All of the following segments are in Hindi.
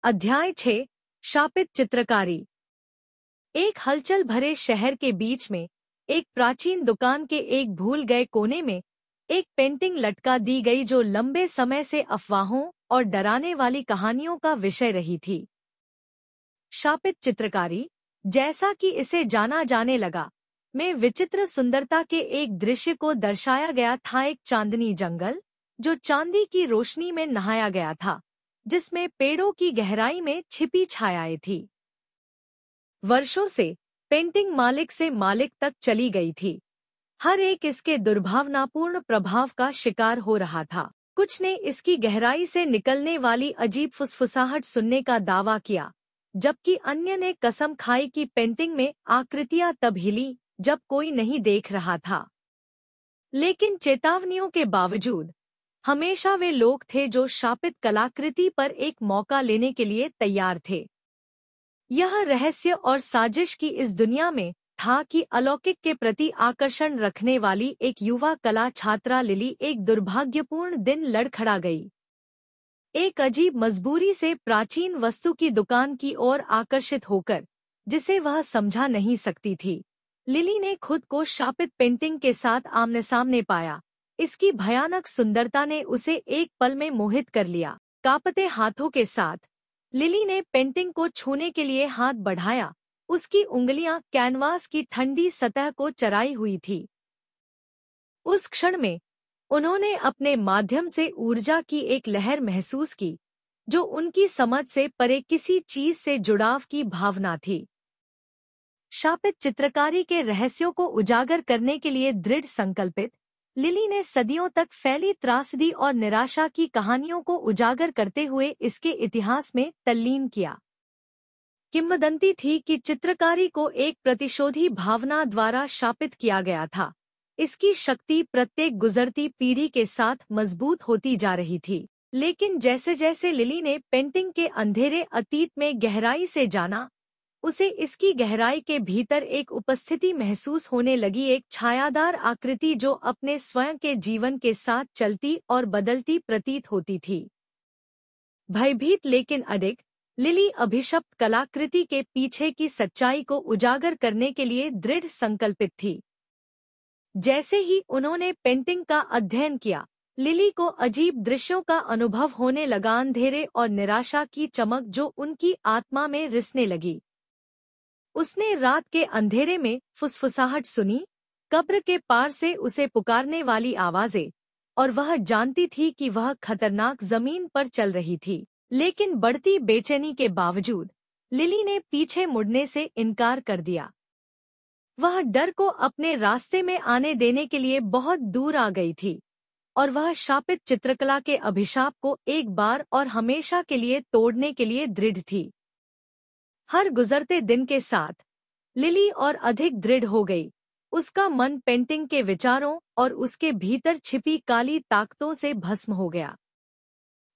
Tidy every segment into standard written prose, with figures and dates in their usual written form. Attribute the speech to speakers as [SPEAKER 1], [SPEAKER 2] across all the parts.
[SPEAKER 1] अध्याय 6 शापित चित्रकारी। एक हलचल भरे शहर के बीच में एक प्राचीन दुकान के एक भूल गए कोने में एक पेंटिंग लटका दी गई जो लंबे समय से अफवाहों और डराने वाली कहानियों का विषय रही थी। शापित चित्रकारी, जैसा कि इसे जाना जाने लगा, में विचित्र सुंदरता के एक दृश्य को दर्शाया गया था। एक चांदनी जंगल जो चांदी की रोशनी में नहाया गया था, जिसमें पेड़ों की गहराई में छिपी छायाएं थी। वर्षों से पेंटिंग मालिक से मालिक तक चली गई थी। हर एक इसके दुर्भावनापूर्ण प्रभाव का शिकार हो रहा था। कुछ ने इसकी गहराई से निकलने वाली अजीब फुसफुसाहट सुनने का दावा किया, जबकि अन्य ने कसम खाई कि पेंटिंग में आकृतियां तब हिली जब कोई नहीं देख रहा था। लेकिन चेतावनियों के बावजूद हमेशा वे लोग थे जो शापित कलाकृति पर एक मौका लेने के लिए तैयार थे। यह रहस्य और साजिश की इस दुनिया में था कि अलौकिक के प्रति आकर्षण रखने वाली एक युवा कला छात्रा लिली एक दुर्भाग्यपूर्ण दिन लड़खड़ा गई। एक अजीब मजबूरी से प्राचीन वस्तु की दुकान की ओर आकर्षित होकर, जिसे वह समझा नहीं सकती थी, लिली ने खुद को शापित पेंटिंग के साथ आमने सामने पाया। इसकी भयानक सुंदरता ने उसे एक पल में मोहित कर लिया। कांपते हाथों के साथ लिली ने पेंटिंग को छूने के लिए हाथ बढ़ाया। उसकी उंगलियां कैनवास की ठंडी सतह को चराई हुई थी। उस क्षण में उन्होंने अपने माध्यम से ऊर्जा की एक लहर महसूस की, जो उनकी समझ से परे किसी चीज से जुड़ाव की भावना थी। शापित चित्रकारी के रहस्यों को उजागर करने के लिए दृढ़ संकल्पित लिली ने सदियों तक फैली त्रासदी और निराशा की कहानियों को उजागर करते हुए इसके इतिहास में तल्लीन किया। किंवदंती थी कि चित्रकारी को एक प्रतिशोधी भावना द्वारा शापित किया गया था। इसकी शक्ति प्रत्येक गुजरती पीढ़ी के साथ मजबूत होती जा रही थी। लेकिन जैसे जैसे लिली ने पेंटिंग के अंधेरे अतीत में गहराई से जाना, उसे इसकी गहराई के भीतर एक उपस्थिति महसूस होने लगी, एक छायादार आकृति जो अपने स्वयं के जीवन के साथ चलती और बदलती प्रतीत होती थी। भयभीत लेकिन अडिग, लिली अभिशप्त कलाकृति के पीछे की सच्चाई को उजागर करने के लिए दृढ़ संकल्पित थी। जैसे ही उन्होंने पेंटिंग का अध्ययन किया, लिली को अजीब दृश्यों का अनुभव होने लगा, अंधेरे और निराशा की चमक जो उनकी आत्मा में रिसने लगी। उसने रात के अंधेरे में फुसफुसाहट सुनी, कब्र के पार से उसे पुकारने वाली आवाजें, और वह जानती थी कि वह खतरनाक जमीन पर चल रही थी। लेकिन बढ़ती बेचैनी के बावजूद लिली ने पीछे मुड़ने से इनकार कर दिया। वह डर को अपने रास्ते में आने देने के लिए बहुत दूर आ गई थी, और वह शापित चित्रकला के अभिशाप को एक बार और हमेशा के लिए तोड़ने के लिए दृढ़ थी। हर गुजरते दिन के साथ लिली और अधिक दृढ़ हो गई। उसका मन पेंटिंग के विचारों और उसके भीतर छिपी काली ताकतों से भस्म हो गया।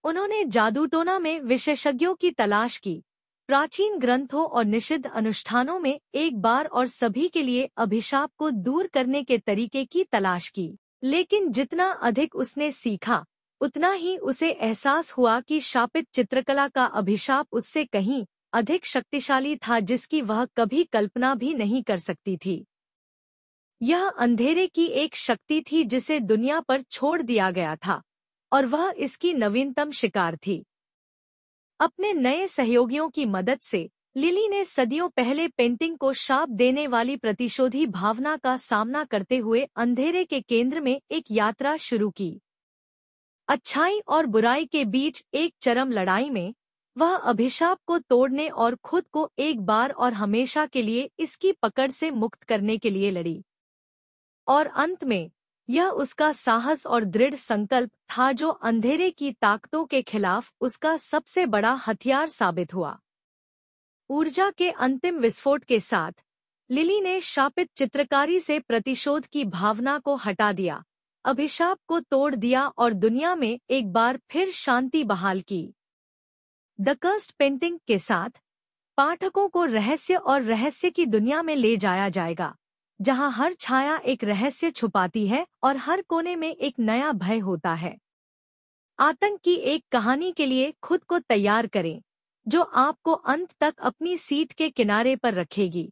[SPEAKER 1] उन्होंने जादूटोना में विशेषज्ञों की तलाश की, प्राचीन ग्रंथों और निषिद्ध अनुष्ठानों में एक बार और सभी के लिए अभिशाप को दूर करने के तरीके की तलाश की। लेकिन जितना अधिक उसने सीखा, उतना ही उसे एहसास हुआ कि शापित चित्रकला का अभिशाप उससे कहीं अधिक शक्तिशाली था, जिसकी वह कभी कल्पना भी नहीं कर सकती थी। यह अंधेरे की एक शक्ति थी जिसे दुनिया पर छोड़ दिया गया था, और वह इसकी नवीनतम शिकार थी। अपने नए सहयोगियों की मदद से लिली ने सदियों पहले पेंटिंग को शाप देने वाली प्रतिशोधी भावना का सामना करते हुए अंधेरे के केंद्र में एक यात्रा शुरू की। अच्छाई और बुराई के बीच एक चरम लड़ाई में वह अभिशाप को तोड़ने और खुद को एक बार और हमेशा के लिए इसकी पकड़ से मुक्त करने के लिए लड़ी। और अंत में यह उसका साहस और दृढ़ संकल्प था जो अंधेरे की ताकतों के खिलाफ उसका सबसे बड़ा हथियार साबित हुआ। ऊर्जा के अंतिम विस्फोट के साथ लिली ने शापित चित्रकारी से प्रतिशोध की भावना को हटा दिया, अभिशाप को तोड़ दिया और दुनिया में एक बार फिर शांति बहाल की। द कर्स्ड पेंटिंग के साथ पाठकों को रहस्य और रहस्य की दुनिया में ले जाया जाएगा, जहां हर छाया एक रहस्य छुपाती है और हर कोने में एक नया भय होता है। आतंक की एक कहानी के लिए खुद को तैयार करें। जो आपको अंत तक अपनी सीट के किनारे पर रखेगी।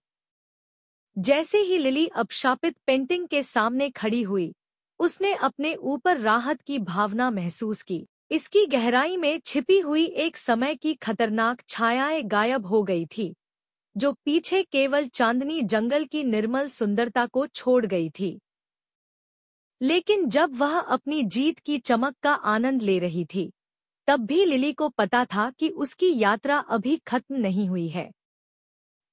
[SPEAKER 1] जैसे ही लिली अब शापित पेंटिंग के सामने खड़ी हुई, उसने अपने ऊपर राहत की भावना महसूस की। इसकी गहराई में छिपी हुई एक समय की खतरनाक छायाएं गायब हो गई थी, जो पीछे केवल चांदनी जंगल की निर्मल सुंदरता को छोड़ गई थी। लेकिन जब वह अपनी जीत की चमक का आनंद ले रही थी, तब भी लिली को पता था कि उसकी यात्रा अभी खत्म नहीं हुई है।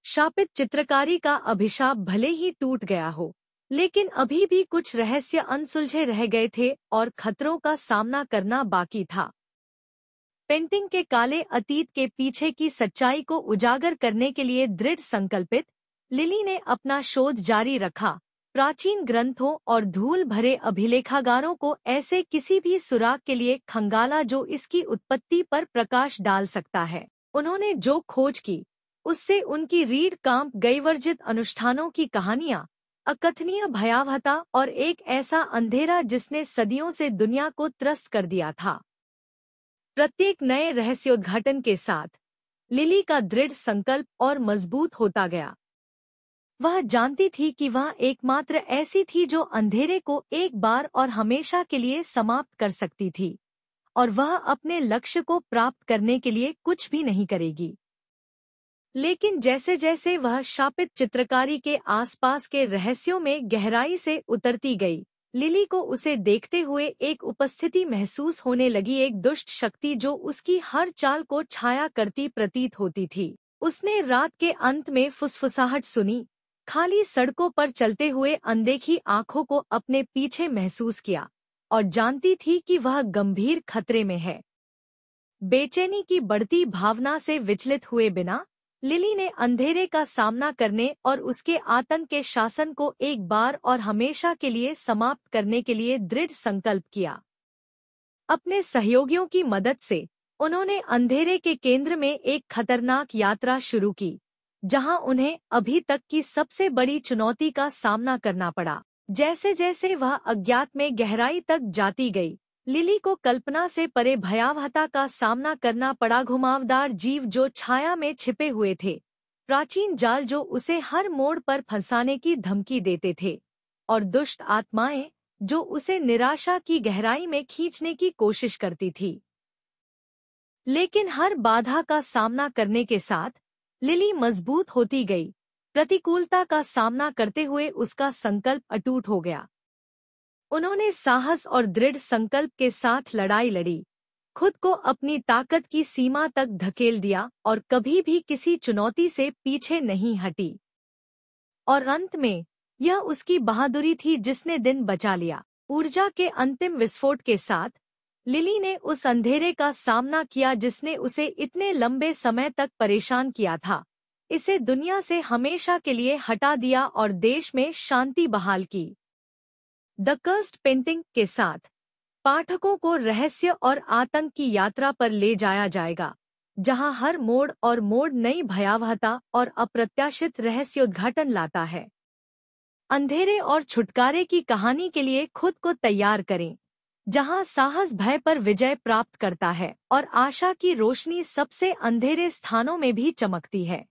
[SPEAKER 1] शापित चित्रकारी का अभिशाप भले ही टूट गया हो, लेकिन अभी भी कुछ रहस्य अनसुलझे रह गए थे और खतरों का सामना करना बाकी था। पेंटिंग के काले अतीत के पीछे की सच्चाई को उजागर करने के लिए दृढ़ संकल्पित, लिली ने अपना शोध जारी रखा। प्राचीन ग्रंथों और धूल भरे अभिलेखागारों को ऐसे किसी भी सुराग के लिए खंगाला जो इसकी उत्पत्ति पर प्रकाश डाल सकता है। उन्होंने जो खोज की, उससे उनकी रीढ़ कांप गई। वर्जित अनुष्ठानों की कहानियां, अकथनीय भयावहता और एक ऐसा अंधेरा जिसने सदियों से दुनिया को त्रस्त कर दिया था। प्रत्येक नए रहस्योद्घाटन के साथ लिली का दृढ़ संकल्प और मजबूत होता गया। वह जानती थी कि वह एकमात्र ऐसी थी जो अंधेरे को एक बार और हमेशा के लिए समाप्त कर सकती थी, और वह अपने लक्ष्य को प्राप्त करने के लिए कुछ भी नहीं करेगी। लेकिन जैसे जैसे वह शापित चित्रकारी के आसपास के रहस्यों में गहराई से उतरती गई, लिली को उसे देखते हुए एक उपस्थिति महसूस होने लगी, एक दुष्ट शक्ति जो उसकी हर चाल को छाया करती प्रतीत होती थी। उसने रात के अंत में फुसफुसाहट सुनी, खाली सड़कों पर चलते हुए अनदेखी आंखों को अपने पीछे महसूस किया, और जानती थी कि वह गंभीर खतरे में है। बेचैनी की बढ़ती भावना से विचलित हुए बिना लिली ने अंधेरे का सामना करने और उसके आतंक के शासन को एक बार और हमेशा के लिए समाप्त करने के लिए दृढ़ संकल्प किया। अपने सहयोगियों की मदद से उन्होंने अंधेरे के केंद्र में एक खतरनाक यात्रा शुरू की, जहां उन्हें अभी तक की सबसे बड़ी चुनौती का सामना करना पड़ा। जैसे जैसे वह अज्ञात में गहराई तक जाती गई, लिली को कल्पना से परे भयावहता का सामना करना पड़ा। घुमावदार जीव जो छाया में छिपे हुए थे, प्राचीन जाल जो उसे हर मोड़ पर फंसाने की धमकी देते थे, और दुष्ट आत्माएं जो उसे निराशा की गहराई में खींचने की कोशिश करती थी। लेकिन हर बाधा का सामना करने के साथ लिली मजबूत होती गई। प्रतिकूलता का सामना करते हुए उसका संकल्प अटूट हो गया। उन्होंने साहस और दृढ़ संकल्प के साथ लड़ाई लड़ी, खुद को अपनी ताकत की सीमा तक धकेल दिया और कभी भी किसी चुनौती से पीछे नहीं हटी। और अंत में यह उसकी बहादुरी थी जिसने दिन बचा लिया। ऊर्जा के अंतिम विस्फोट के साथ लिली ने उस अंधेरे का सामना किया जिसने उसे इतने लंबे समय तक परेशान किया था। इसे दुनिया से हमेशा के लिए हटा दिया और देश में शांति बहाल की। द कर्स्ड पेंटिंग के साथ पाठकों को रहस्य और आतंक की यात्रा पर ले जाया जाएगा, जहां हर मोड़ और मोड़ नई भयावहता और अप्रत्याशित रहस्योद्घाटन लाता है। अंधेरे और छुटकारे की कहानी के लिए खुद को तैयार करें, जहां साहस भय पर विजय प्राप्त करता है और आशा की रोशनी सबसे अंधेरे स्थानों में भी चमकती है।